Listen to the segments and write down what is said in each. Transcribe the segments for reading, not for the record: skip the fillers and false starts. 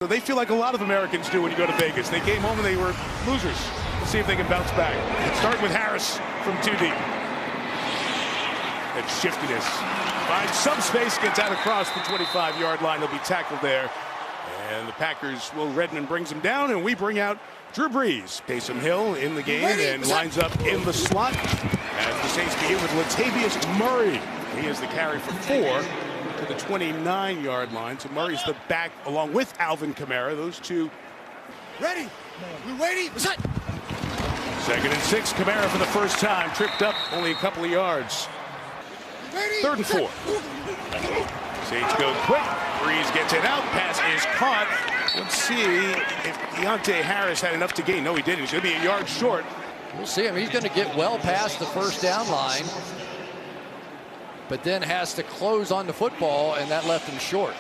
So they feel like a lot of Americans do when you go to Vegas. They came home and they were losers. Let's see if they can bounce back. Start with Harris from 2 deep. And shiftiness. Finds some space, gets out across the 25-yard line. They'll be tackled there. And the Packers, Will Redmond brings him down, and we bring out Drew Brees. Taysom Hill in the game and lines up in the slot. As the Saints begin with Latavius Murray. He is the carry for 4 to the 29-yard line. So Murray's the back along with Alvin Kamara. Those two. Ready. We're waiting. What's that? 2nd and 6. Kamara for the first time. Tripped up only a couple of yards. Ready. 3rd and 4. Saints go quick. Brees gets it out. Pass is caught. Let's see if Deontay Harris had enough to gain. No, he didn't. He's going to be a yard short. We'll see. I mean, he's going to get well past the first down line, but then has to close on the football, and that left him short.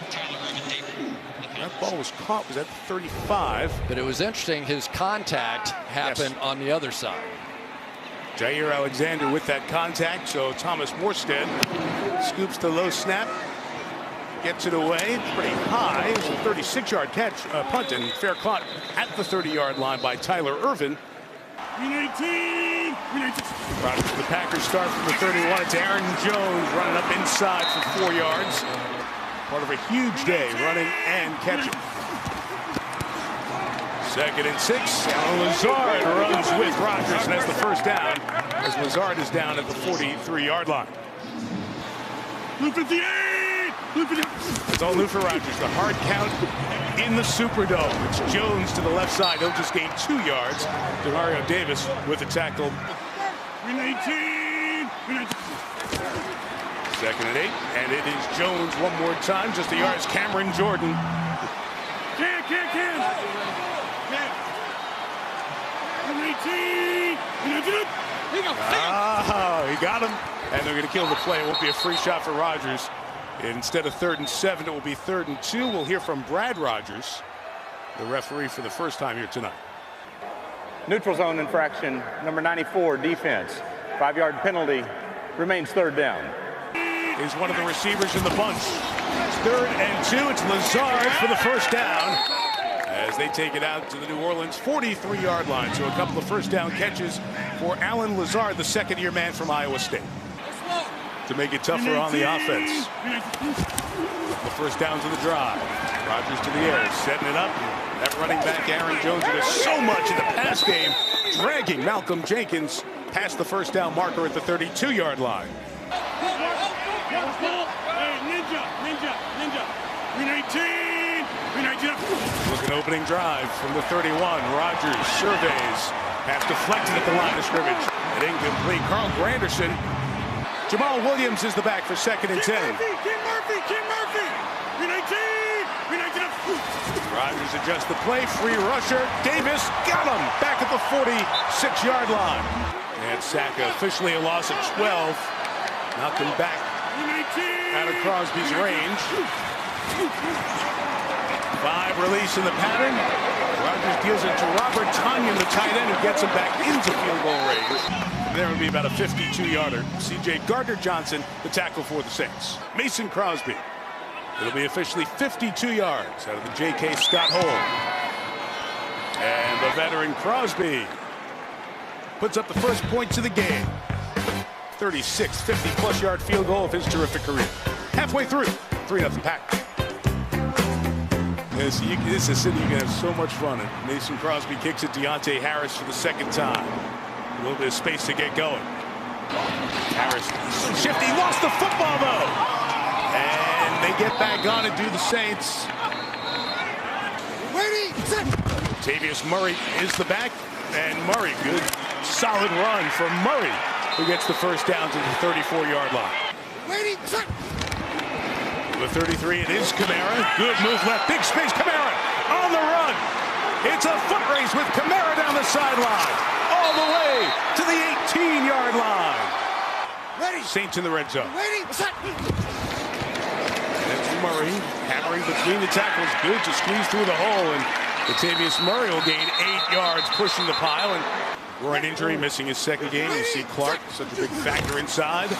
That ball was caught. Was at 35. But it was interesting. His contact happened on the other side. Jair Alexander with that contact. So Thomas Morstead scoops the low snap. Gets it away. It's pretty high. It was a 36-yard catch, punt, and fair caught at the 30-yard line by Tyler Irvin. Rodgers, the Packers start from the 31. It's Aaron Jones running up inside for 4 yards. Part of a huge day, running and catching. 2nd and 6. Alan Lazard runs with Rodgers and has the first down as Lazard is down at the 43-yard line. It's all new for Rodgers. The hard count in the Superdome. It's Jones to the left side. He'll just gain 2 yards. Demario Davis with a tackle. 2nd and 8. And it is Jones one more time. Just a yard. It's Cameron Jordan. He got him. And they're going to kill the play. It won't be a free shot for Rodgers. Instead of 3rd and 7, it will be 3rd and 2. We'll hear from Brad Rodgers, the referee for the first time here tonight. Neutral zone infraction, number 94, defense. 5-yard penalty, remains 3rd down. Is one of the receivers in the bunch. It's 3rd and 2. It's Lazard for the first down as they take it out to the New Orleans 43-yard line. So a couple of first down catches for Alan Lazard, the second-year man from Iowa State, to make it tougher on the offense. The first downs of the drive. Rodgers to the air, setting it up. That running back, Aaron Jones, who does so much in the pass game, dragging Malcolm Jenkins past the first down marker at the 32-yard line. Look at opening drive from the 31. Rodgers surveys. Pass deflected at the line of scrimmage. An incomplete. Carl Granderson. Jamal Williams is the back for 2nd and 10. Kim Murphy. Rodgers adjusts the play. Free rusher. Davis got him back at the 46-yard line. And Saka officially a loss of 12. Knocked him back out of Crosby's range. 5 release in the pattern. Rodgers deals it to Robert Tonyan, the tight end, who gets him back into field goal range. There would be about a 52-yarder. C.J. Gardner-Johnson, the tackle for the Saints. Mason Crosby. It'll be officially 52 yards out of the J.K. Scott hole. And the veteran Crosby puts up the first points of the game. 36, 50-plus yard field goal of his terrific career. Halfway through, 3-0 Packers. This is a city you can have so much fun in. Mason Crosby kicks it. Deontay Harris for the 2nd time. A little bit of space to get going. Harris shifty, lost the football though. And they get back on and do the Saints. Latavius Murray is the back. And Murray, good solid run from Murray, who gets the first down to the 34-yard line. The 33, it is Kamara. Good move left, big space. Kamara on the run. It's a foot race with Kamara down the sideline, all the way to the 18-yard line. Saints in the red zone. That's Murray hammering between the tackles. Good to squeeze through the hole, and Latavius Murray will gain 8 yards, pushing the pile. And groin injury, missing his 2nd game. You see Clark, such a big factor inside.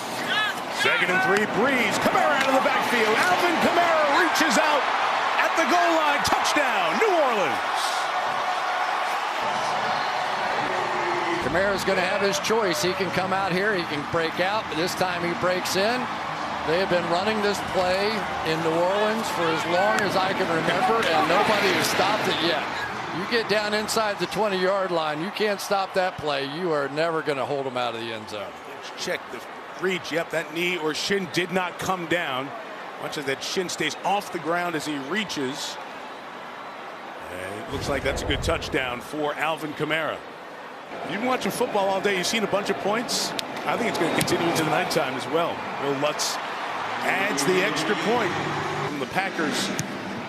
2nd and 3, Brees. Kamara out of the backfield. Alvin Kamara reaches out at the goal line. Touchdown, New Orleans. Kamara's going to have his choice. He can come out here, he can break out, but this time he breaks in. They have been running this play in New Orleans for as long as I can remember, and nobody has stopped it yet. You get down inside the 20-yard line, you can't stop that play. You are never going to hold them out of the end zone. Let's check the reach. Yep, that knee or shin did not come down. Much as that shin stays off the ground as he reaches. And it looks like that's a good touchdown for Alvin Kamara. You've been watching football all day. You've seen a bunch of points. I think it's going to continue into the nighttime as well. Will Lutz adds the extra point from the Packers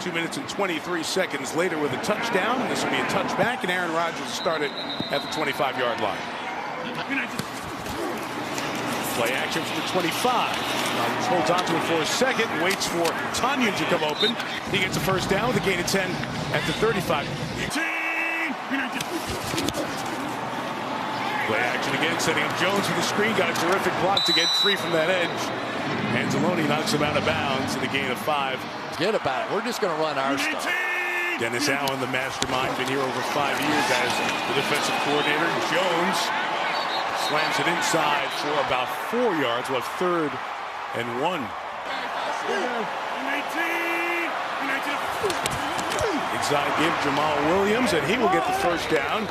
2 minutes and 23 seconds later with a touchdown. This will be a touchback, and Aaron Rodgers will start it at the 25-yard line. Play action from the 25. Rodgers holds on to it for a second, waits for Tanyan to come open. He gets a first down with a gain of 10 at the 35. Play action again, setting up Jones with the screen. Got a terrific block to get free from that edge. Anzalone knocks him out of bounds in a gain of 5. Forget about it. We're just going to run our stuff. Dennis Allen, the mastermind, been here over 5 years as the defensive coordinator. Jones slams it inside for about 4 yards. We'll have 3rd and 1. Inside give Jamal Williams, and he will get the first down.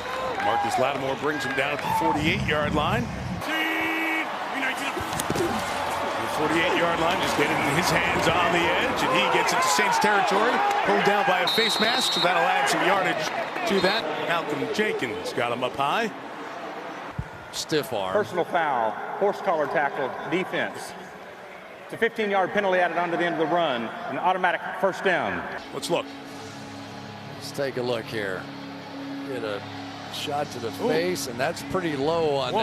Marcus Lattimore brings him down at the 48-yard line. The 48-yard line, just getting his hands on the edge, and he gets into Saints territory, pulled down by a face mask, so that'll add some yardage to that. Malcolm Jenkins got him up high. Stiff arm. Personal foul, horse collar tackle, defense. It's a 15-yard penalty added on to the end of the run, an automatic first down. Let's look. Let's take a look here. Get a shot to the face, and that's pretty low on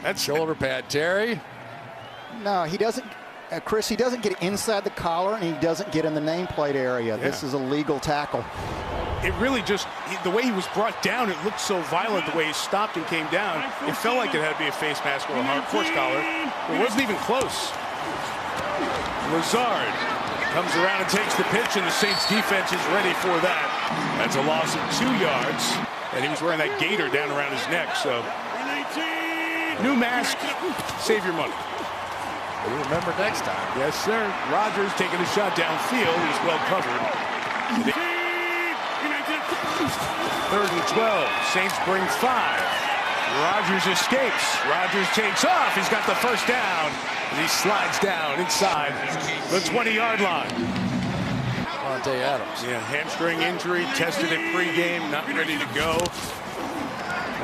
that shoulder pad. Terry? No, he doesn't. Chris, he doesn't get inside the collar, and he doesn't get in the nameplate area. Yeah. This is a legal tackle. It really just, the way he was brought down, it looked so violent the way he stopped and came down. It felt like it had to be a face mask or a horse collar. It wasn't even close. Lazard comes around and takes the pitch, and the Saints defense is ready for that. That's a loss of 2 yards, and he was wearing that gaiter down around his neck, so. New mask, save your money. You remember next time. Yes, sir. Rodgers taking a shot downfield. He's well covered. 3rd and 12. Saints bring 5. Rodgers escapes. Rodgers takes off. He's got the first down. And he slides down inside the 20-yard line. Monte Adams. Yeah, hamstring injury. Tested it pregame. Not ready to go.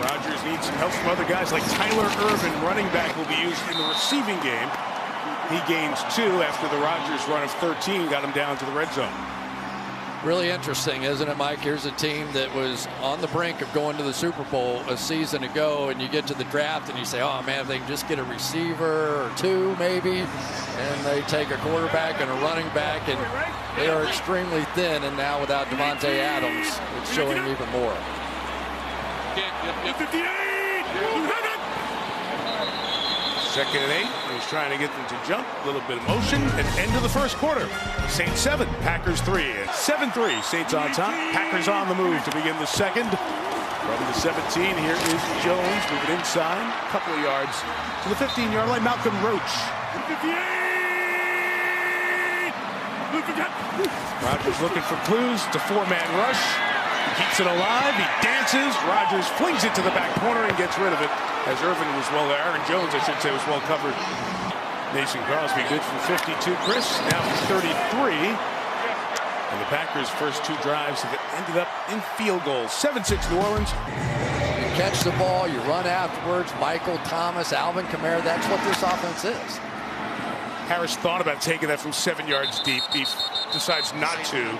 Rodgers needs some help from other guys like Tyler Irvin, running back, will be used in the receiving game. He gains 2 after the Rodgers run of 13 got him down to the red zone. Really interesting, isn't it, Mike? Here's a team that was on the brink of going to the Super Bowl a season ago, and you get to the draft and you say, oh man, if they can just get a receiver or 2 maybe, and they take a quarterback and a running back, and they are extremely thin, and now without Devontae Adams, it's showing even more. 2nd and 8. He's trying to get them to jump. A little bit of motion. And end of the first quarter. Saints 7, Packers 3. 7-3. Saints on top. Packers on the move to begin the second. From the 17, here is Jones moving inside. A couple of yards to the 15-yard line. Malcolm Roach. Rodgers looking for clues. It's a 4-man rush. He keeps it alive. He dances. Rodgers flings it to the back corner and gets rid of it. As Irvin was Aaron Jones, I should say, was well covered. Mason Crosby good for 52. Chris now for 33. And the Packers' first 2 drives have ended up in field goals. 7-6 New Orleans. You catch the ball, you run afterwards. Michael Thomas, Alvin Kamara, that's what this offense is. Harris thought about taking that from 7 yards deep. He decides not to.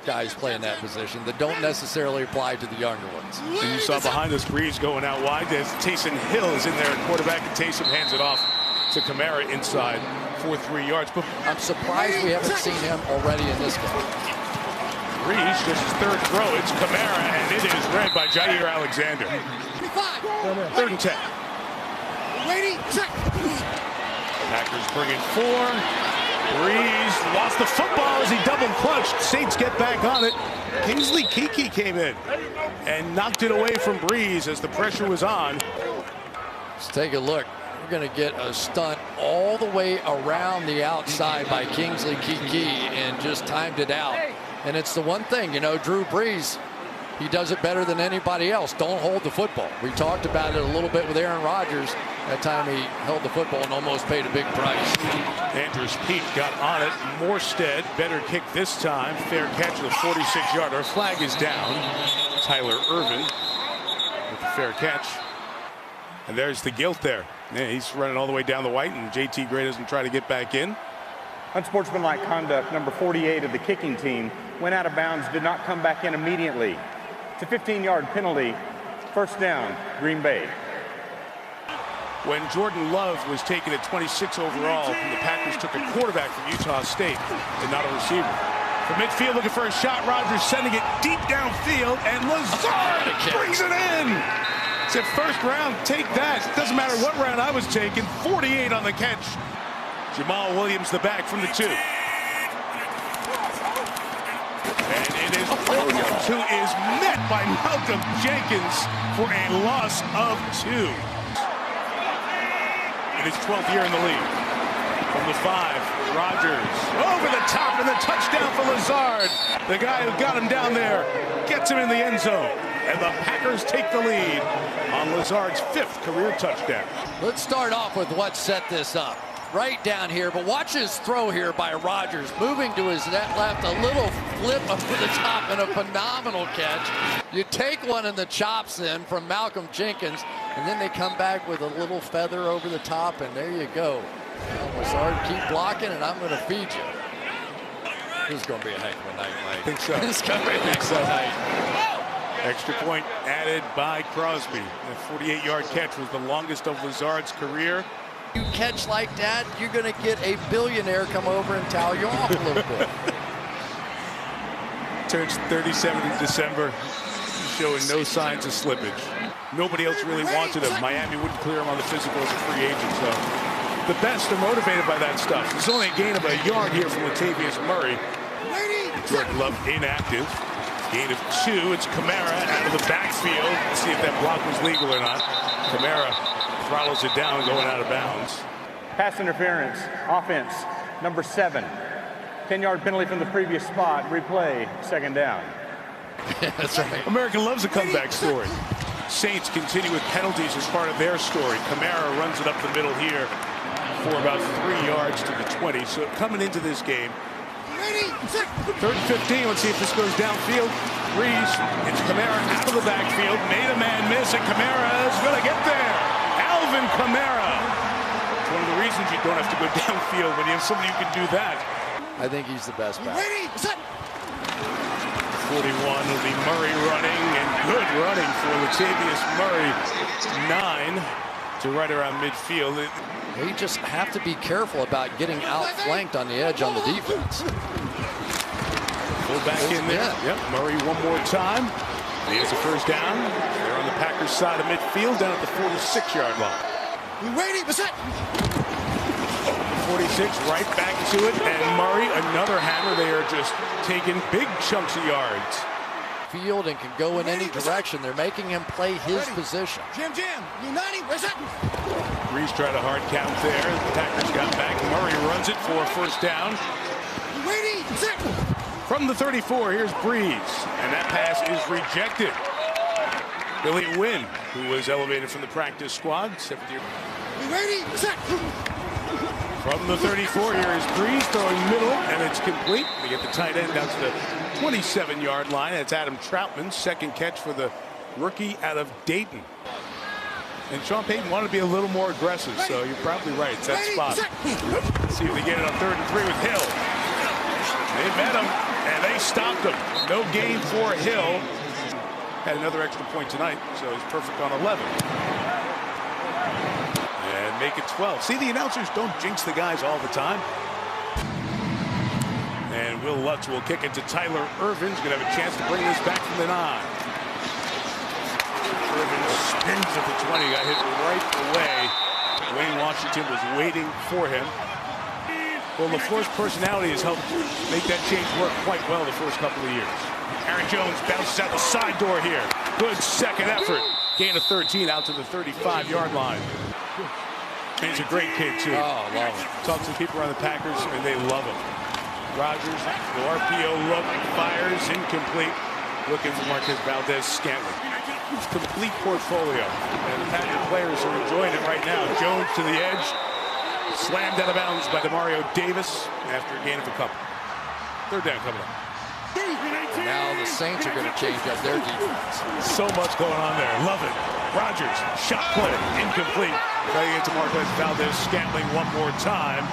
Guys play in that position that don't necessarily apply to the younger ones. And you saw behind us Breeze going out wide as Taysom Hill is in there at quarterback, and Taysom hands it off to Kamara inside for 3 yards. But I'm surprised we haven't seen him already in this game. Breeze, just his 3rd throw. It's Kamara, and it is read by Jair Alexander. 3rd and 10. Ready, set. Packers bring in 4. Breeze lost the football as he double clutched. Saints get back on it. Kingsley Keke came in and knocked it away from Breeze as the pressure was on. Let's take a look. We're going to get a stunt all the way around the outside by Kingsley Keke and just timed it out. And it's the one thing, you know, Drew Brees, he does it better than anybody else. Don't hold the football. We talked about it a little bit with Aaron Rodgers. That time he held the football and almost paid a big price. Andrews Pete got on it. Morstead, better kick this time. Fair catch of the 46-yarder. Flag is down. Tyler Irvin with the fair catch. And there's the guilt there. Yeah, he's running all the way down the white, and JT Gray doesn't try to get back in. Unsportsmanlike conduct, number 48 of the kicking team, went out of bounds, did not come back in immediately. It's a 15-yard penalty. First down, Green Bay. When Jordan Love was taken at 26 overall, the Packers took a quarterback from Utah State and not a receiver. From midfield looking for a shot, Rodgers sending it deep downfield, and Lazard brings it in. It's a first round, take that. Doesn't matter what round I was taking, 48 on the catch. Jamal Williams the back from the 2. And it is Williams who is met by Malcolm Jenkins for a loss of 2. In his 12th year in the league. From the 5, Rodgers over the top and the touchdown for Lazard. The guy who got him down there gets him in the end zone. And the Packers take the lead on Lazard's 5th career touchdown. Let's start off with what set this up. Right down here, but watch his throw here by Rodgers, moving to his left, a little flip over the top and a phenomenal catch. You take one in the chops in from Malcolm Jenkins, and then they come back with a little feather over the top, and there you go. Lazard, keep blocking, and I'm going to feed you. This is going to be a heck of a night, Mike. I think so. This is going to be a heck of a night. Extra point added by Crosby. The 48-yard catch was the longest of Lazard's career. You catch like that, you're going to get a billionaire come over and towel you off a little bit. Turns 37 in December, showing no signs of slippage. Nobody else really wanted him. Miami wouldn't clear him on the physical as a free agent, so the best are motivated by that stuff. There's only a gain of a yard here from Latavius Murray. Jordan Love inactive. Gain of 2. It's Kamara out of the backfield. Let's see if that block was legal or not. Kamara throttles it down, going out of bounds. Pass interference, offense, number 7. 10-yard penalty from the previous spot. Replay, second down. That's right. America loves a comeback story. Saints continue with penalties as part of their story. Kamara runs it up the middle here for about 3 yards to the 20. So coming into this game, 3rd and 15. Let's see if this goes downfield. Breeze, it's Kamara out of the backfield. Made a man miss, and Kamara is going to get there. Alvin Kamara. It's one of the reasons you don't have to go downfield when you have somebody who can do that. I think he's the best back. 41 will be Murray running, and good running for Latavius Murray. 9 to right around midfield. We just have to be careful about getting outflanked on the edge on the defense. Pull back in there. Yep, Murray one more time. Here's a first down. They're on the Packers side of midfield down at the 46-yard line. We waiting. What's that? 46 right back to it, and Murray another hammer. They are just taking big chunks of yards. Field and can go in any direction. They're making him play his position. Jam. Blue 90. Where's that? Breeze tried a hard count there. The Packers got back. Murray runs it for a first down. We waiting. What's that? From the 34, here's Breeze, and that pass is rejected. Billy Wynn, who was elevated from the practice squad, 7th year. We waiting. What's that? From the 34, here is Breeze throwing middle, and it's complete. They get the tight end down to the 27-yard line. It's Adam Troutman's second catch for the rookie out of Dayton. And Sean Payton wanted to be a little more aggressive, so you're probably right. It's that spot. Let's see if they get it on 3rd and 3 with Hill. They met him, and they stopped him. No gain for Hill. Had another extra point tonight, so he's perfect on 11. And make it 12. See, the announcers don't jinx the guys all the time. And Will Lutz will kick it to Tyler Irvin's going to have a chance to bring this back from the 9. Irvin spins at the 20, got hit right away. Wayne Washington was waiting for him. Well, LaFleur's personality has helped make that change work quite well the first couple of years. Aaron Jones bounces out the side door here. Good second effort. Gain of 13 out to the 35-yard line. And he's a great kid, too. Oh, love him. Talk to the people around the Packers, and they love him. Rodgers, the RPO look, fires, incomplete. Looking for Marquez Valdez-Scantling. Complete portfolio. And the Packer players are enjoying it right now. Jones to the edge. Slammed out of bounds by Demario Davis after a gain of a couple. Third down coming up. Now the Saints are going to change up their defense. So much going on there. Love it. Rodgers, shot play, incomplete. Trying to get to Marquez Valdez-Scantling one more time.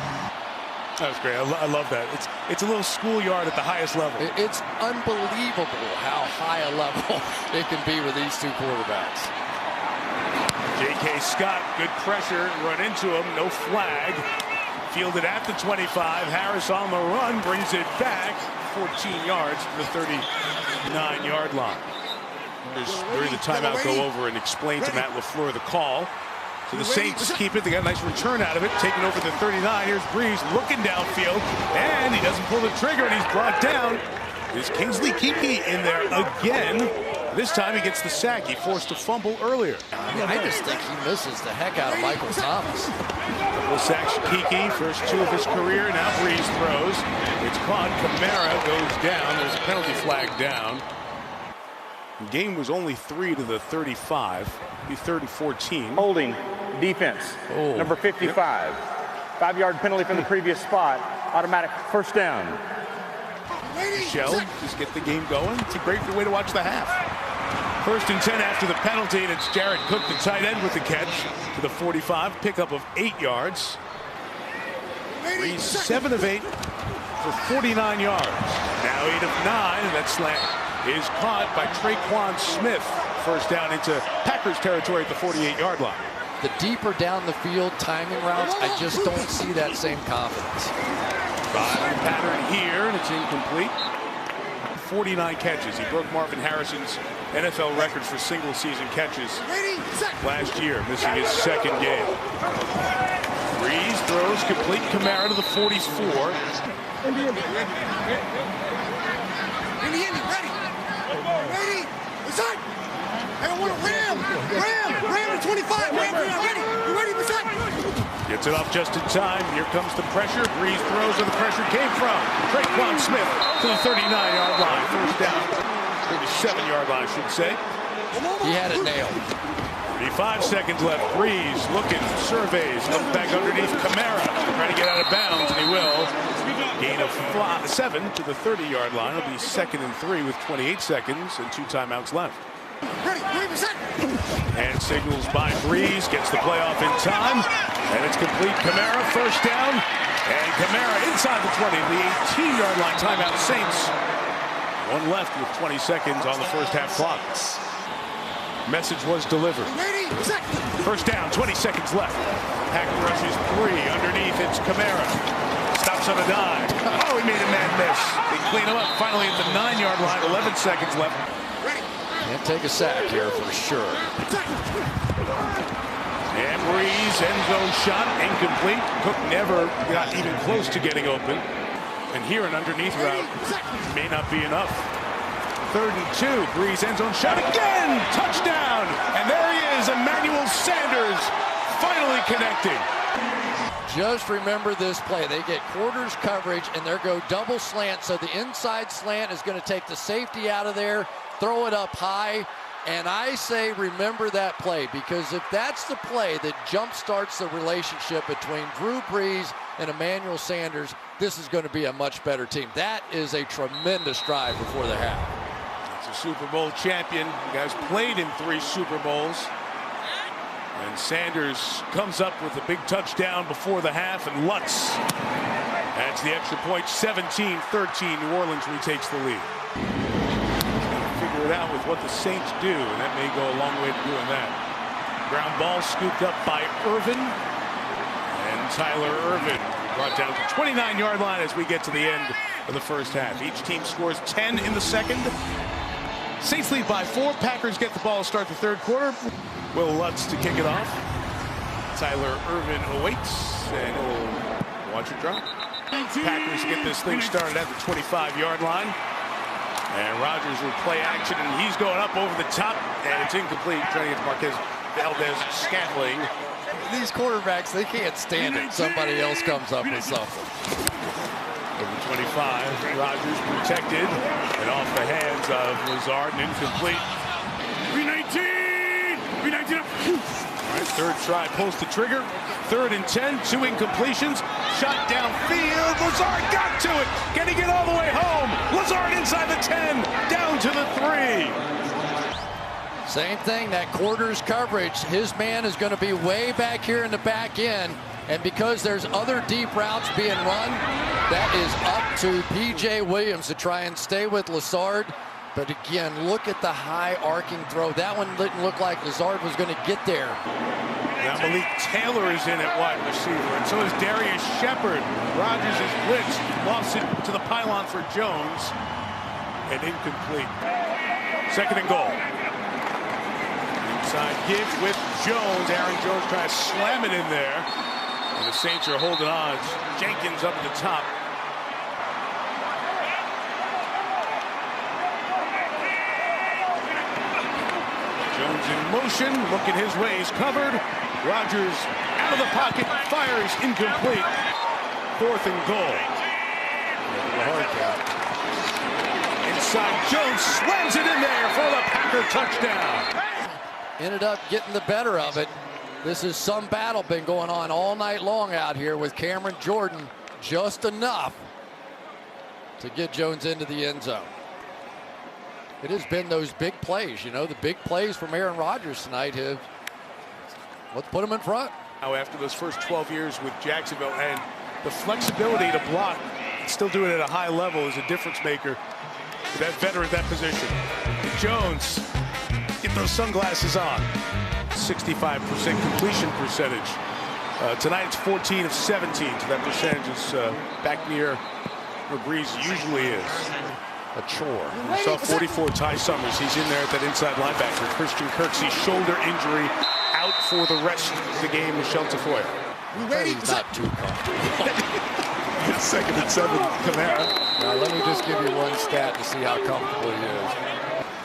That was great. I love that. It's a little schoolyard at the highest level. It's unbelievable how high a level it can be with these two quarterbacks. J.K. Scott, good pressure, run into him, no flag. Fielded at the 25. Harris on the run, brings it back 14 yards to the 39-yard line. During the timeout, go over and explain to Matt LaFleur the call. So the Saints keep it. They got a nice return out of it. Taking over the 39. Here's Breeze looking downfield. And he doesn't pull the trigger, and he's brought down. Is Kingsley Keke in there again? This time he gets the sack. He forced a fumble earlier. I just think he misses the heck out of Michael Thomas. Couple sacks, Keke, first two of his career. Now Breeze throws. It's caught. Kamara goes down. There's a penalty flag down. The game was only 3 to the 35. Be 3rd and 14. Holding defense. Oh. Number 55. 5-yard penalty from the previous spot. Automatic first down. Michelle, just get the game going. It's a great way to watch the half. 1st and 10 after the penalty, and it's Jared Cook, the tight end, with the catch to the 45. Pickup of 8 yards. Breeze 7 of 8 for 49 yards. Now 8 of 9, and that slant is caught by Traquan Smith. First down into Packers territory at the 48-yard line. The deeper down the field timing routes, I just don't see that same confidence. Pattern here, and it's incomplete. 49 catches. He broke Marvin Harrison's NFL record for single-season catches last year, missing his second game. Breeze throws complete. Kamara to the 44. Ready, Basad. I don't want to ram to 25. Ram, ready. You ready, Basad? Gets it off just in time. Here comes the pressure. Breeze throws where the pressure came from. Traquan Smith to the 39-yard line. First down. 37-yard line, I should say. He had it nailed. 35 seconds left. Breeze looking, surveys, comes back underneath Kamara. Trying to get out of bounds, and he will. Gain of 7 to the 30-yard line. It'll be 2nd and 3 with 28 seconds and 2 timeouts left. Ready, set. Hand signals by Breeze, gets the play off in time, and it's complete. Kamara, first down, and Kamara inside the 20, the 18-yard line. Timeout Saints. 1 left with 20 seconds on the first half clock. Message was delivered. Ready, set. First down, 20 seconds left. Packer rushes 3. Underneath, it's Kamara. Stops on a dime. Oh, he made a man miss. They clean him up. Finally at the 9-yard line. 11 seconds left. Can't take a sack here for sure. And Breeze, end zone shot, incomplete. Cook never got even close to getting open. And here an underneath route may not be enough. 3rd and 2. Breeze, end zone shot again. Touchdown. And there he is, Emmanuel Sanders, finally connecting. Just remember this play. They get quarters coverage, and they go double slant. So the inside slant is going to take the safety out of there, throw it up high. And I say remember that play, because if that's the play that jump starts the relationship between Drew Brees and Emmanuel Sanders, this is going to be a much better team. That is a tremendous drive before the half. It's a Super Bowl champion. You guys played in 3 Super Bowls. And Sanders comes up with a big touchdown before the half, and Lutz adds the extra point. 17-13, New Orleans retakes the lead. Figure it out with what the Saints do, and that may go a long way to doing that. Ground ball scooped up by Irvin, and Tyler Irvin brought down to the 29-yard line as we get to the end of the first half. Each team scores 10 in the second. Saints lead by 4. Packers get the ball to start the 3rd quarter. Will Lutz to kick it off. Tyler Irvin awaits, and he'll watch it drop. Packers get this thing started at the 25-yard line. And Rodgers will play action, and he's going up over the top, and it's incomplete. Trying to get Marquez Valdez-Scantling. These quarterbacks, they can't stand it. Somebody else comes up with something. Over 25, Rodgers protected, and off the hands of Lazard, and incomplete. 319! All right, third try, pulls the trigger. 3rd and 10, 2 incompletions. Shot downfield, Lazard got to it. Can he get all the way home? Lazard inside the 10, down to the 3. Same thing, that quarters coverage. His man is going to be way back here in the back end. And because there's other deep routes being run, that is up to P.J. Williams to try and stay with Lazard. But again, look at the high arcing throw. That one didn't look like Lazard was going to get there. Now Malik Taylor is in at wide receiver, and so is Darius Shepard. Rodgers is blitzed, lost it to the pylon for Jones, and incomplete. 2nd and goal. Inside give with Jones. Aaron Jones trying to slam it in there. And the Saints are holding on. Jenkins up at the top. Jones in motion, looking his way, he's covered. Rodgers out of the pocket, fires incomplete. 4th and goal. Inside, Jones slams it in there for the Packer touchdown. Ended up getting the better of it. This is some battle been going on all night long out here with Cameron Jordan. Just enough to get Jones into the end zone. It has been those big plays, you know, the big plays from Aaron Rodgers tonight have let's put him in front. Now after those first 12 years with Jacksonville and the flexibility to block, still doing it at a high level is a difference maker for that veteran at that position. Jones, get those sunglasses on. 65% completion percentage. Tonight it's 14 of 17, so that percentage is back near where Breeze usually is. A chore. We saw 44 Ty Summers. He's in there at that inside linebacker. Christian Kirksey's shoulder injury out for the rest of the game with Sheltafoy. He's not too comfortable. 2nd and 7, Kamara. Now let me just give you one stat to see how comfortable he is.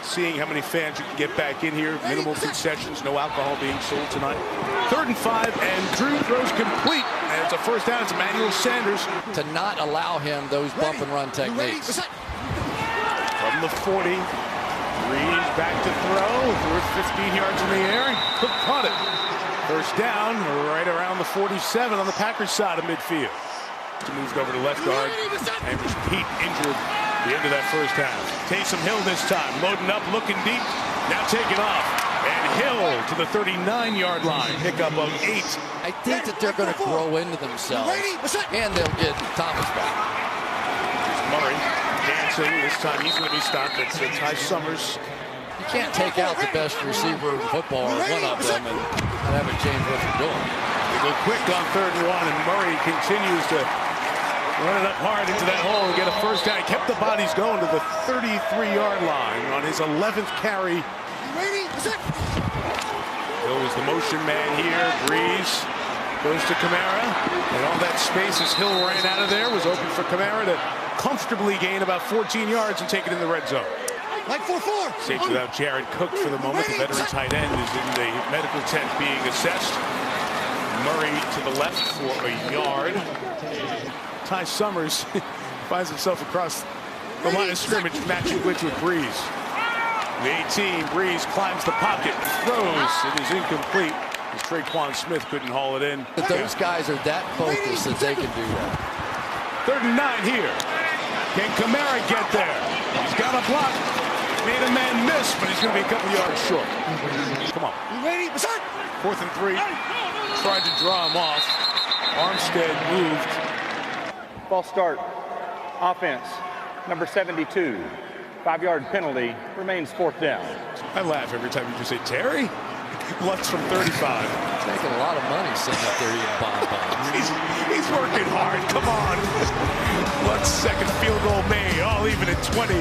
Seeing how many fans you can get back in here. Minimal concessions, no alcohol being sold tonight. 3rd and 5, and Drew throws complete. And it's a 1st down. It's Emmanuel Sanders. To not allow him those bump and run techniques. From the 40, Breeze back to throw. Threw it 15 yards in the air. Cook caught it. 1st down, right around the 47 on the Packers side of midfield. He moved over to left guard. And Pete injured the end of that 1st half. Taysom Hill this time, loading up, looking deep, now taking off. And Hill to the 39-yard line, pickup of 8. I think that they're going to grow into themselves, and they'll get Thomas back. Murray dancing, this time he's going to be stopped. It's Ty Summers. You can't take out the best receiver in football, or one of them, and not have it change what they're doing. They go quick on 3rd and 1, and Murray continues to run it up hard into that hole and get a 1st down. He kept the bodies going to the 33-yard line on his 11th carry. Hill was the motion man here. Breeze goes to Kamara, and all that space as Hill ran out of there was open for Kamara to comfortably gain about 14 yards and take it in the red zone. Like 4-4. Saints without Jared Cook for the moment. The veteran tight end is in the medical tent being assessed. Murray to the left for a yard. Ty Summers finds himself across the line of scrimmage, matching blitz with Breeze. The 18, Breeze climbs the pocket, throws. It is incomplete as Traquan Smith couldn't haul it in. But those guys are that focused that they can do that. 3rd and 9 here. Can Kamara get there? He's got a block. Made a man miss, but he's going to be a couple yards short. Come on. 4th and 3. Tried to draw him off. Armstead moved. False start. Offense, number 72. 5-yard penalty, remains 4th down. I laugh every time you just say, Terry? Lutz from 35. He's making a lot of money sitting up there eating bonbons. He's working hard. Come on. Lutz 2nd field goal made. All even at 20.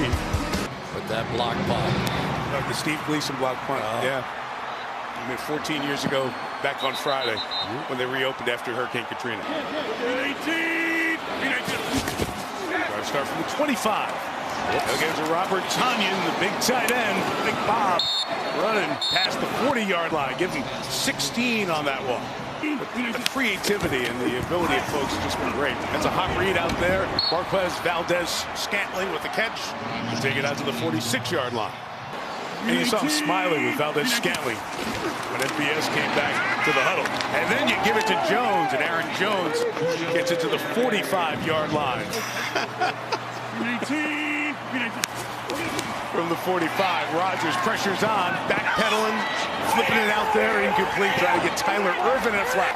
With that block punt. Like the Steve Gleason block punt. Yeah. I mean, 14 years ago, back on Friday, when they reopened after Hurricane Katrina. 18. start from the 25. Against Robert Tonyan, the big tight end. Big Bob running past the 40-yard line. Give him 16 on that one. The creativity and the ability of folks has just been great. That's a hot read out there. Marquez Valdez-Scantling with the catch. And take it out to the 46-yard line. And you saw him smiling with Valdez-Scantling when FBS came back to the huddle. And then you give it to Jones, and Aaron Jones gets it to the 45-yard line. From the 45, Rodgers pressures on, backpedaling, flipping it out there, incomplete, trying to get Tyler Irvin in a flat.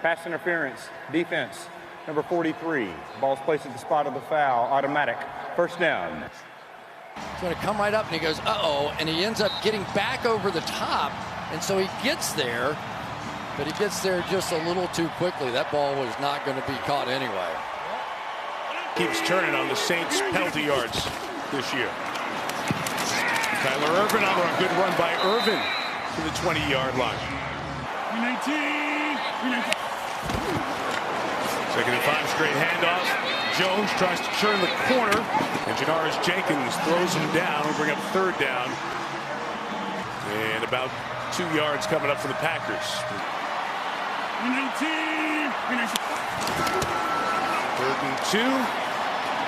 Pass interference, defense, number 43. Ball's placed at the spot of the foul, automatic, first down. He's going to come right up, and he goes, uh-oh, and he ends up getting back over the top, and so he gets there, but he gets there just a little too quickly. That ball was not going to be caught anyway. Keeps turning on the Saints' penalty yards this year. Tyler Irvin on a good run by Irvin to the 20-yard line. 2nd and 5, straight handoff. Jones tries to turn the corner, and Janoris Jenkins throws him down. We'll bring up 3rd down. And about 2 yards coming up for the Packers. 3rd and 2.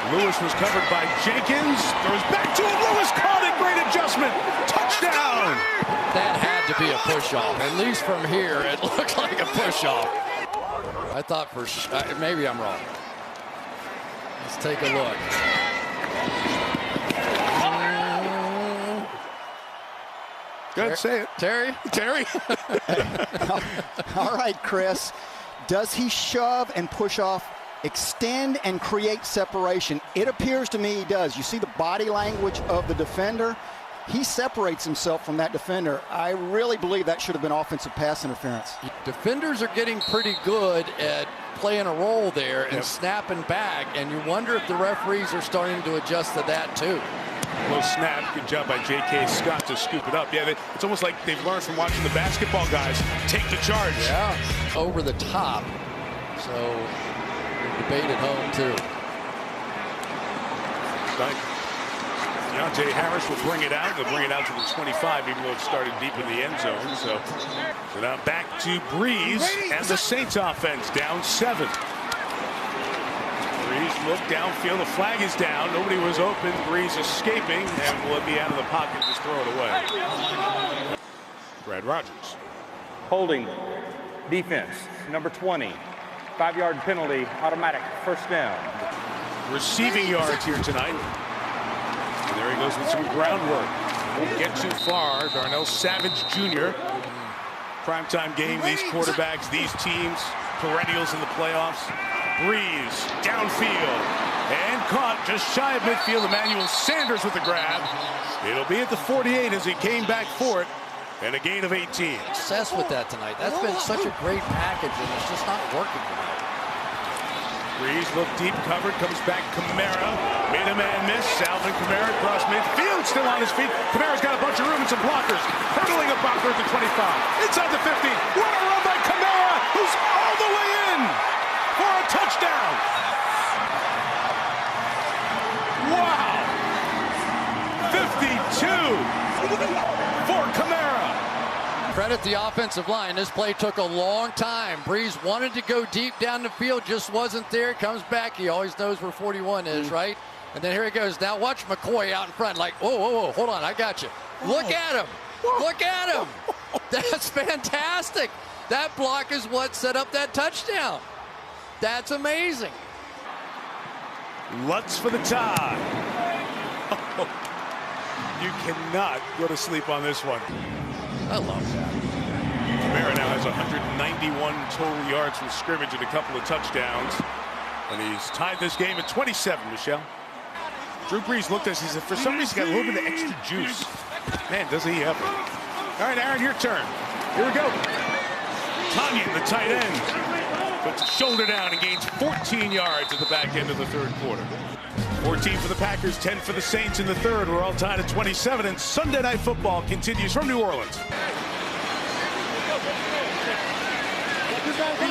Lewis was covered by Jenkins. Throws back to him. Lewis caught it. Great adjustment. Touchdown. That had to be a push-off. At least from here, it looked like a push-off. I thought for maybe I'm wrong. Let's take a look. Go ahead, say it. Terry? All right, Chris. Does he shove and push off, extend and create separation? It appears to me he does. You see the body language of the defender. He separates himself from that defender. I really believe that should have been offensive pass interference. Defenders are getting pretty good at playing a role there and snapping back, and you wonder if the referees are starting to adjust to that too. Low snap. Good job by J.K. Scott to scoop it up. Yeah, it's almost like they've learned from watching the basketball guys take the charge. Yeah, over the top. So debate at home too. Deontay Harris will bring it out. They'll bring it out to the 25, even though it started deep in the end zone. So now back to Breeze and the Saints offense down 7. Breeze looked downfield. The flag is down. Nobody was open. Breeze escaping, and will be out of the pocket. Just throw it away. Brad Rodgers. Holding, defense, number 20. 5-yard penalty, automatic, first down. Receiving yards here tonight. And there he goes with some groundwork. Won't get too far. Darnell Savage Jr. Primetime game, these quarterbacks, these teams, perennials in the playoffs. Breeze, downfield, and caught just shy of midfield. Emmanuel Sanders with the grab. It'll be at the 48 as he came back for it. And a gain of 18. Obsessed with that tonight. That's been such a great package, and it's just not working tonight. Breeze looked deep, covered, comes back. Kamara made a man miss. Alvin Kamara across midfield, still on his feet. Kamara's got a bunch of room and some blockers. Hurdling a blocker at the 25. Inside the 50. What a run by Kamara, who's all the way in for a touchdown. Wow. 52 for Kamara. Credit the offensive line. This play took a long time. Breeze wanted to go deep down the field, just wasn't there. Comes back. He always knows where 41 is, right? And then here he goes. Now watch McCoy out in front. Like, whoa, whoa, whoa, hold on, I got you. Look at him. Look at him. That's fantastic. That block is what set up that touchdown. That's amazing. Lutz for the tie. You cannot go to sleep on this one. I love that. Kamara now has 191 total yards from scrimmage and a couple of touchdowns. And he's tied this game at 27, Michelle. Drew Brees looked at us. He said, for some reason, he's got a little bit of extra juice. Man, doesn't he ever. All right, Aaron, your turn. Here we go. Tonyan, the tight end, puts his shoulder down and gains 14 yards at the back end of the third quarter. 14 for the Packers, 10 for the Saints in the third. We're all tied at 27, and Sunday Night Football continues from New Orleans.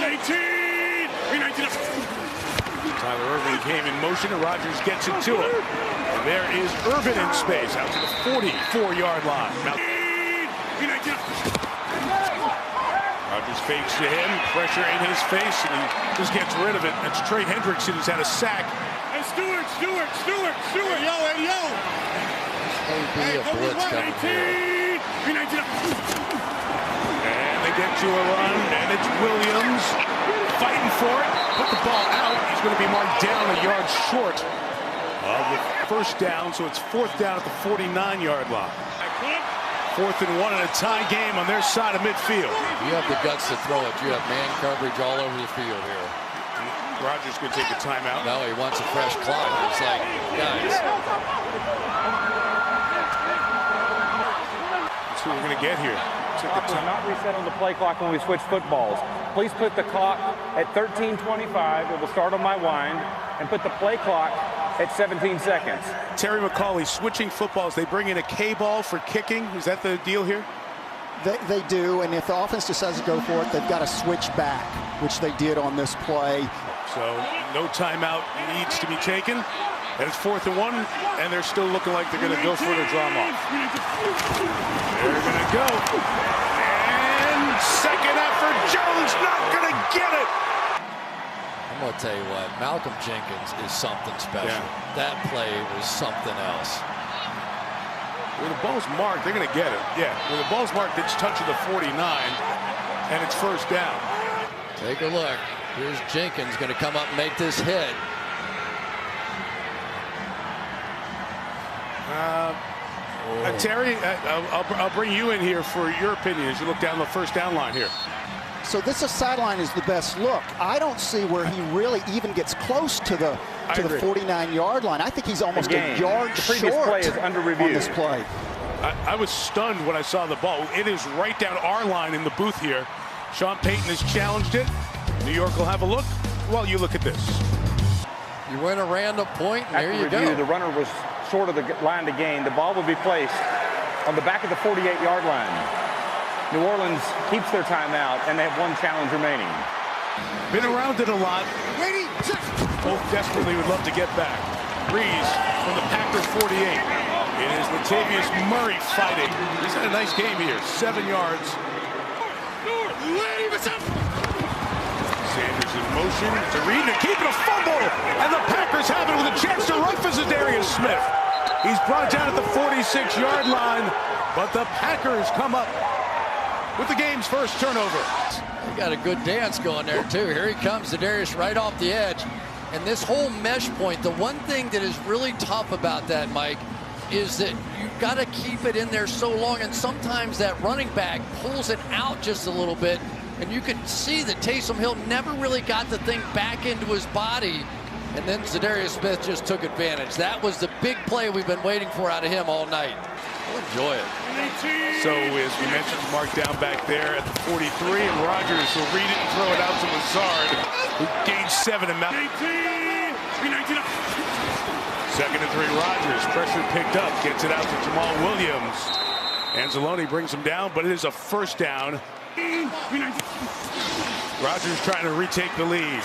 18. Tyler Irving came in motion, and Rodgers gets it to him. And there is Irvin in space out to the 44-yard line. Rodgers fakes to him, pressure in his face, and he just gets rid of it. That's Trey Hendrickson who's had a sack. Hey, Stewart, yo, hey, yo. Maybe a blitz coming here. And they get to a run, and it's Williams fighting for it. Put the ball out. He's going to be marked down a yard short of the first down, so it's fourth down at the 49-yard line. 4th and 1 in a tie game on their side of midfield. You have the guts to throw it. You have man coverage all over the field here. Rodgers could take a timeout. No, he wants a fresh clock. It's like, guys. That's who we're going to get here. Clock was not reset on the play clock when we switch footballs. Please put the clock at 13:25. It will start on my wind, and put the play clock at 17 seconds. Terry McCauley switching footballs. They bring in a K-ball for kicking. Is that the deal here? They do, and if the offense decides to go for it, they've got to switch back, which they did on this play. So no timeout needs to be taken. And it's 4th and 1, and they're still looking like they're going to go for it or draw them off. They're going to go. And second effort, Jones not going to get it. I'm going to tell you what, Malcolm Jenkins is something special. Yeah. That play was something else. When the ball's marked, they're going to get it. Yeah, when the ball's marked, it's touching the 49, and it's first down. Take a look. Here's Jenkins going to come up and make this hit. Terry, I'll bring you in here for your opinion as you look down the first down line here. So this sideline is the best look. I don't see where he really even gets close to the 49-yard line. I think he's almost a yard short play is under review on this play. I was stunned when I saw the ball. It is right down our line in the booth here. Sean Payton has challenged it. New York will have a look while you look at this. You win a random point, and there you go. The runner was short of the line to gain. The ball will be placed on the back of the 48-yard line. New Orleans keeps their timeout, and they have one challenge remaining. Been around it a lot. Both desperately would love to get back. Breeze from the Packer 48. It is Latavius Murray fighting. He's had a nice game here. 7 yards. Sanders in motion to Reed to keep it, a fumble, and the Packers have it with a chance to run for Zadarius Smith. He's brought down at the 46-yard line, but the Packers come up with the game's first turnover. They got a good dance going there too. Here he comes, Zadarius right off the edge. And this whole mesh point, the one thing that is really tough about that, Mike, is that you've got to keep it in there so long, and sometimes that running back pulls it out just a little bit, and you can see that Taysom Hill never really got the thing back into his body, and then Zadarius Smith just took advantage. That was the big play we've been waiting for out of him all night. We'll enjoy it. So, as we mentioned, marked down back there at the 43, and Rodgers will read it and throw it out to Lazard, who gains 7 and Mount. 2nd and 3, Rodgers, pressure picked up, gets it out to Jamal Williams. Anzalone brings him down, but it is a first down. Rodgers trying to retake the lead.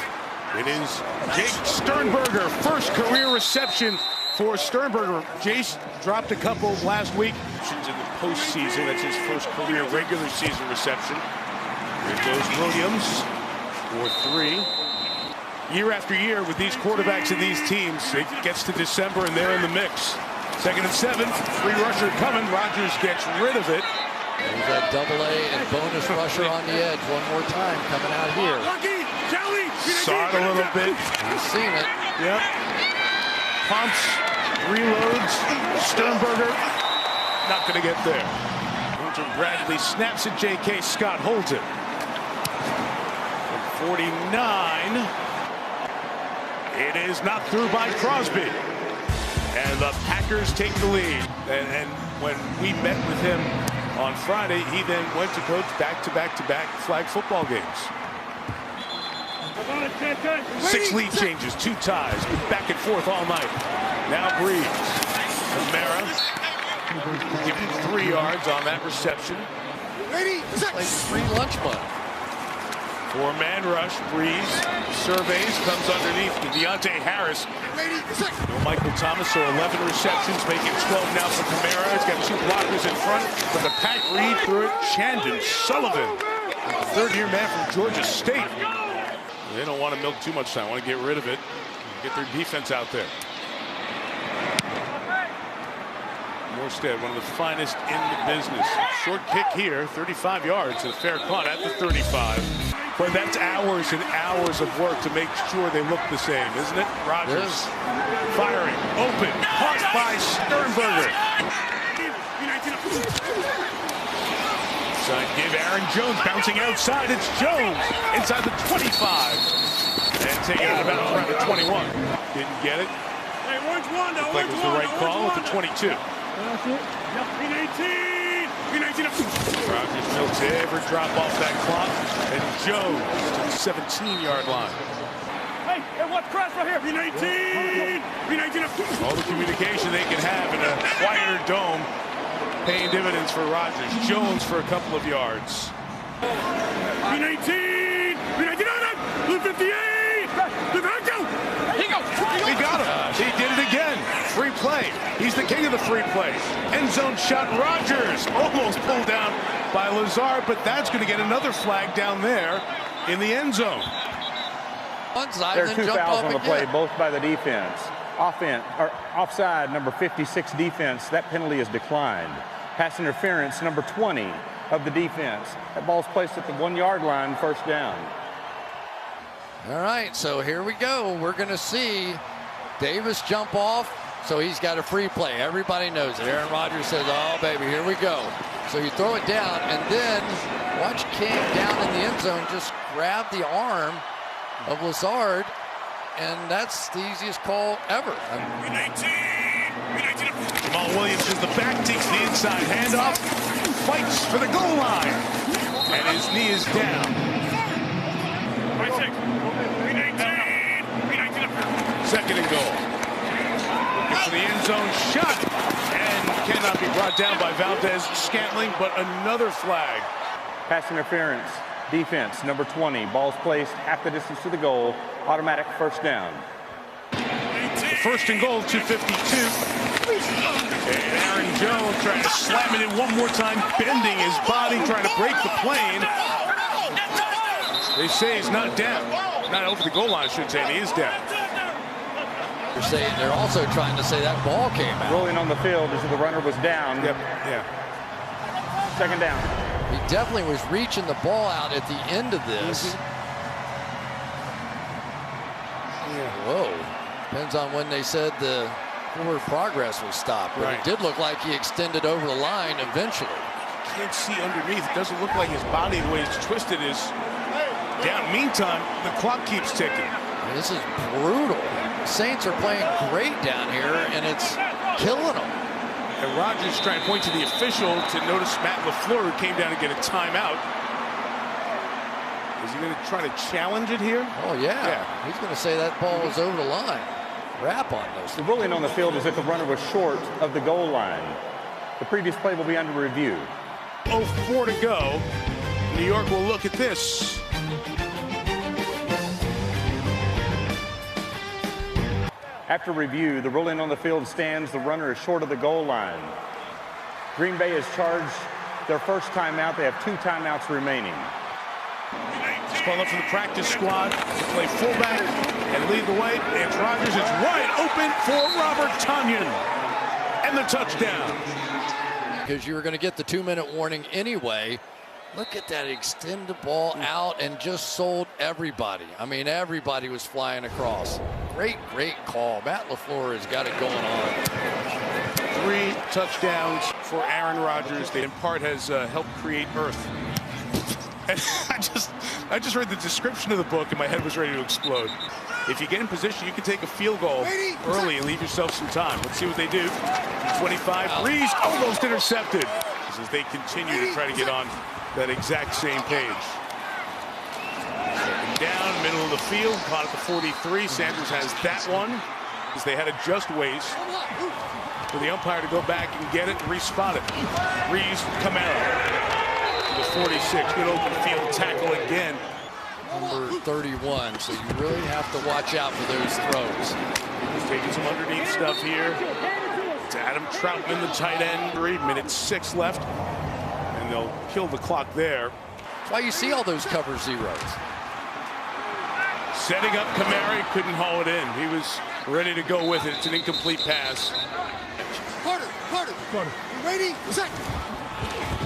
It is Jake Sternberger, first career reception for Sternberger. Jace dropped a couple last week in the postseason. That's his first career regular season reception. Here goes Williams for 3. Year after year with these quarterbacks and these teams, it gets to December and they're in the mix. 2nd and 7, 3 rusher coming. Rodgers gets rid of it. There's that double-A and bonus rusher on the edge one more time coming out here. Saw it a little bit. He's seen it. Yep. Pumps, reloads. Sternberger not going to get there. Hunter Bradley snaps at J.K. Scott holds it. 49. It is not through by Crosby. And the Packers take the lead. And when we met with him on Friday, he then went to coach back-to-back flag football games. 6 lead changes, 2 ties, back and forth all night. Now Breeze. Kamara giving 3 yards on that reception. Like free lunch money. Four-man rush. Breeze surveys, comes underneath to Deontay Harris. No Michael Thomas, so 11 receptions, making 12 now for Kamara. He's got 2 blockers in front, but the pack read through it. Chandon Sullivan, third-year man from Georgia State. They don't want to milk too much time. Want to get rid of it. Get their defense out there. Morstead, one of the finest in the business. Short kick here, 35 yards, and a fair caught at the 35. But that's hours and hours of work to make sure they look the same, isn't it? Rodgers firing, open, caught by Sternberger. Side give, Aaron Jones bouncing outside. It's Jones inside the 25. And taking it about around the 21. Didn't get it. Looked like it was the right call at the 22. Rodgers milks every drop off that clock, and Jones to the 17-yard line. Hey, what's cross right here? All the communication they can have in a quieter dome, paying dividends for Rodgers. Jones for a couple of yards. Blue 58. He got him. He did it again. Free play. He's the king of the free play. End zone shot. Rodgers almost pulled down by Lazard, but that's going to get another flag down there in the end zone. There are 2 fouls on the play, both by the defense. Offside, number 56 defense. That penalty is declined. Pass interference, number 20 of the defense. That ball's placed at the 1-yard line, first down. All right, so here we go. We're going to see Davis jump off, so he's got a free play. Everybody knows it. Aaron Rodgers says, oh, baby, here we go. So you throw it down, and then watch King down in the end zone just grab the arm of Lazard, and that's the easiest call ever. Jamal Williams is the back, takes the inside handoff, fights for the goal line, and his knee is down. Second and goal. Looking for the end zone shot, and cannot be brought down by Valdez Scantling, but another flag. Pass interference, defense, number 20. Ball's placed half the distance to the goal. Automatic first down. First and goal, 2:52. And Aaron Jones trying to slam it in one more time, bending his body, trying to break the plane. They say he's not down. Not over the goal line, I should say, and he is down. They're also trying to say that ball came out. Rolling on the field as the runner was down. Yep, yeah. Second down. He definitely was reaching the ball out at the end of this. Whoa. Depends on when they said the forward progress was stopped. But it did look like he extended over the line eventually. Can't see underneath. It doesn't look like his body, the way it's twisted, is down. Meantime, the clock keeps ticking. This is brutal. Saints are playing great down here, and it's killing them. And Rodgers trying to point to the official to notice Matt LaFleur, who came down to get a timeout. Is he going to try to challenge it here? Oh, yeah. He's going to say that ball was over the line. Wrap on those. The ruling on the field is that the runner was short of the goal line. The previous play will be under review. 0-4 to go. New York will look at this. After review, the ruling on the field stands. The runner is short of the goal line. Green Bay has charged their first timeout. They have 2 timeouts remaining. It's called up from the practice squad to play fullback and lead the way. It's Rodgers. It's wide open for Robert Tonyan. And the touchdown. Because you were going to get the 2-minute warning anyway. Look at that, extend the ball out and just sold everybody. I mean, everybody was flying across. Great call. Matt LaFleur has got it going on. 3 touchdowns for Aaron Rodgers. That in part has helped create Earth. And I just read the description of the book and my head was ready to explode. If you get in position, you can take a field goal early and leave yourself some time. Let's see what they do. 25, Breeze almost intercepted. As they continue to try to get on that exact same page. Second down, middle of the field, caught at the 43. Sanders has that one. As they had to just waste for the umpire to go back and get it and respot it. Breeze, Kamara. The 46, good open field tackle again. number 31. So you really have to watch out for those throws. He's taking some underneath stuff here. It's Adam Troutman, the tight end. 3:06 left. And they'll kill the clock there. That's why you see all those cover zeros. Setting up Kamara, couldn't haul it in. He was ready to go with it. It's an incomplete pass. Carter. You ready? Set.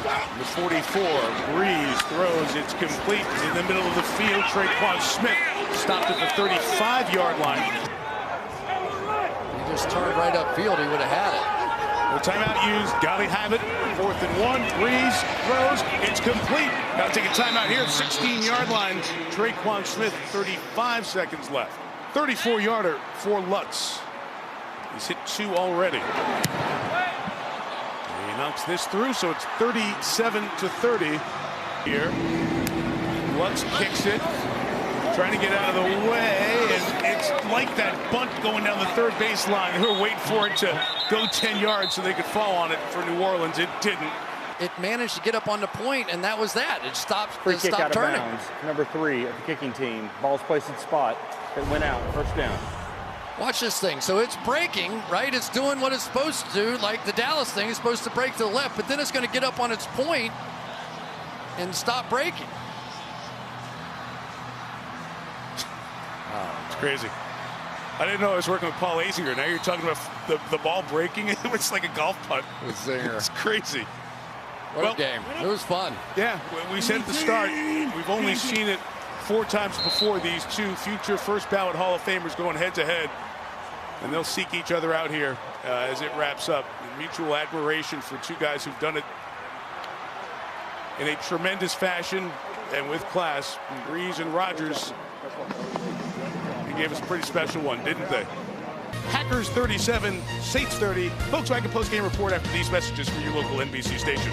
The 44, Breeze throws, it's complete. It's in the middle of the field. Traquan Smith stopped at the 35-yard line. He just turned right upfield. He would have had it. The timeout used. Gotta have it. 4th and 1. Breeze throws. It's complete. Gotta take a timeout here at 16-yard line. Traquan Smith, 35 seconds left. 34-yarder for Lutz. He's hit 2 already. He knocks this through, so it's 37-30 here. Lutz kicks it. Trying to get out of the way, and it's like that bunt going down the third baseline. They were waiting for it to go 10 yards so they could fall on it for New Orleans. It didn't. It managed to get up on the point, and that was that. It stopped. Free kick out turning. of bounds. Number 3 of the kicking team. Ball's placed at spot. It went out. First down. Watch this thing. So it's breaking, right? It's doing what it's supposed to do, like the Dallas thing is supposed to break to the left, but then it's going to get up on its point and stop breaking. It's crazy. I didn't know I was working with Paul Azinger. Now you're talking about the ball breaking. It was like a golf putt. It's crazy. What a game. It was fun. Yeah, we said at the start, we've only seen it 4 times before, these two future first ballot Hall of Famers going head to head. And they'll seek each other out here as it wraps up. Mutual admiration for two guys who've done it in a tremendous fashion and with class. Breeze and Rodgers, they gave us a pretty special one, didn't they? Hackers 37, Saints 30. Volkswagen postgame report after these messages from your local NBC station.